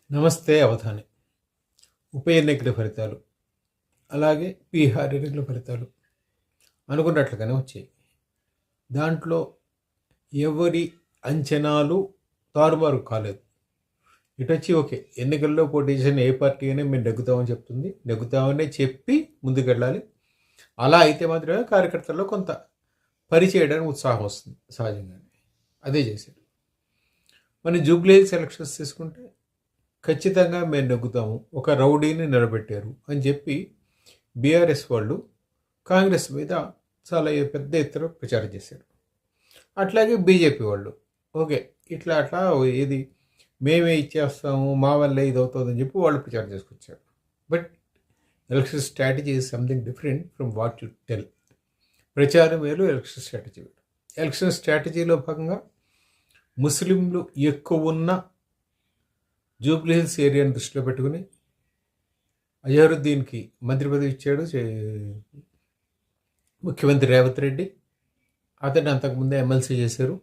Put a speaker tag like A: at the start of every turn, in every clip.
A: నమస్తే అవధాని. ఉప ఎన్నికల ఫలితాలు, అలాగే బీహార్ ఎన్నికల ఫలితాలు అనుకున్నట్లుగానే వచ్చాయి. దాంట్లో ఎవరి అంచనాలు తారుమారు కాలేదు. ఇటు వచ్చి ఓకే, ఎన్నికల్లో పోటీ చేసిన ఏ పార్టీ అయినా మేము నెగ్గుతామని చెప్తుంది, నెగ్గుతామనే చెప్పి ముందుకెళ్ళాలి. అలా అయితే మాత్రమే కార్యకర్తల్లో కొంత పరిచేయడానికి ఉత్సాహం వస్తుంది సహజంగానే. అదే చేశారు. మన జూబ్లీ హిల్స్ ఎలక్షన్స్ తీసుకుంటే ఖచ్చితంగా మేము నెగ్గుతాము, ఒక రౌడీని నిలబెట్టారు అని చెప్పి బీఆర్ఎస్ వాళ్ళు కాంగ్రెస్ మీద చాలా పెద్ద ఎత్తున ప్రచారం చేశారు. అట్లాగే బీజేపీ వాళ్ళు ఓకే అట్లా ఏది మేమే ఇచ్చేస్తాము, మా వల్లే ఇది అవుతుందని చెప్పి వాళ్ళు ప్రచారం చేసుకొచ్చారు. But election strategy is something different from what you tell. ప్రచారం వేరు, ఎలక్షన్ స్ట్రాటజీ వేరు. ఎలక్షన్ స్ట్రాటజీలో భాగంగా ముస్లింలు ఎక్కువ ఉన్న జూబ్లీ హిల్స్ ఏరియాను దృష్టిలో పెట్టుకుని అజహరుద్దీన్కి మంత్రి పదవి ఇచ్చాడు ముఖ్యమంత్రి రేవంత్ రెడ్డి. అతన్ని అంతకుముందే ఎమ్మెల్సీ చేశారు.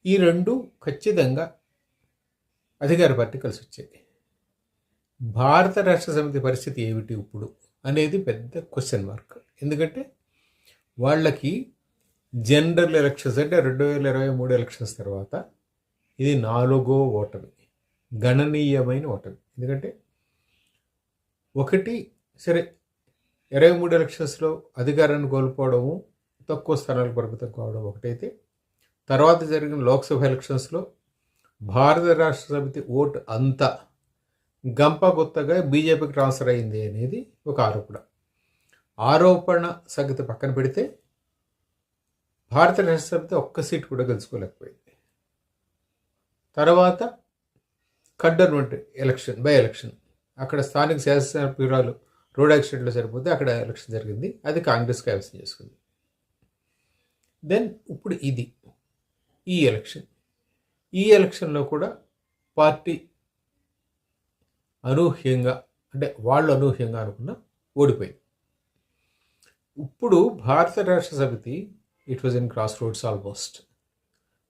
A: ఈ రెండు ఖచ్చితంగా అధికార పార్టీ కలిసి వచ్చాయి. భారత రాష్ట్ర సమితి పరిస్థితి ఏమిటి ఇప్పుడు అనేది పెద్ద క్వశ్చన్ మార్క్. ఎందుకంటే వాళ్ళకి జనరల్ ఎలక్షన్స్ అంటే 2023 ఎలక్షన్స్ తర్వాత ఇది 4వ ఓటమి, గణనీయమైన ఓటమి. ఎందుకంటే ఒకటి సరే 23 ఎలక్షన్స్లో అధికారాన్ని కోల్పోవడము, తక్కువ స్థానాలకు పరిమితం కావడం ఒకటైతే, తర్వాత జరిగిన లోక్సభ ఎలక్షన్స్లో భారత రాష్ట్ర సమితి ఓటు అంతా గంపగుత్తగా బీజేపీకి ట్రాన్స్ఫర్ అయింది అనేది ఒక ఆరోపణ సంగతి పక్కన పెడితే భారత రాష్ట్ర సమితి ఒక్క సీట్ కూడా గెలుచుకోలేకపోయింది. తర్వాత కంటోన్మెంట్ ఎలక్షన్, బై ఎలక్షన్, అక్కడ స్థానిక శాసనసభ్యురాలు రోడ్ యాక్సిడెంట్లో సరిపోతే అక్కడ ఎలక్షన్ జరిగింది, అది కాంగ్రెస్ కైవసం చేసుకుంది. దెన్ ఇప్పుడు ఈ ఎలక్షన్లో కూడా పార్టీ అనూహ్యంగా, అంటే వాళ్ళు అనూహ్యంగా అనుకున్న ఓడిపోయింది. ఇప్పుడు భారత రాష్ట్ర సమితి it was in cross roads almost.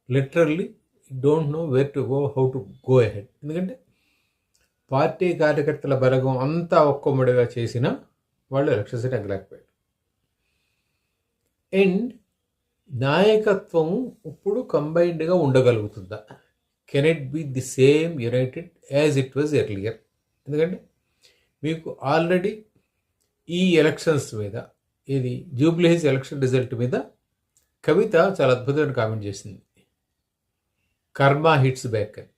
A: Literally don't know where to go, how to go ahead. ఎందుకంటే పార్టీ కార్యకర్తల బలగం అంతా ఒక్కమ్మడిగా చేసిన వాళ్ళు ఎలక్షన్స్ నెగ్గలేకపోయారు. అండ్ నాయకత్వము ఇప్పుడు కంబైన్డ్గా ఉండగలుగుతుందా? Can it be the same united as it was earlier? ఎందుకంటే మీకు ఆల్రెడీ ఈ ఎలక్షన్స్ మీద, ఇది జూబ్లీ హిల్స్ ఎలక్షన్ రిజల్ట్ మీద కవిత చాలా అద్భుతమైన కామెంట్ చేసింది, కర్మ హిట్స్ బ్యాక్ అని.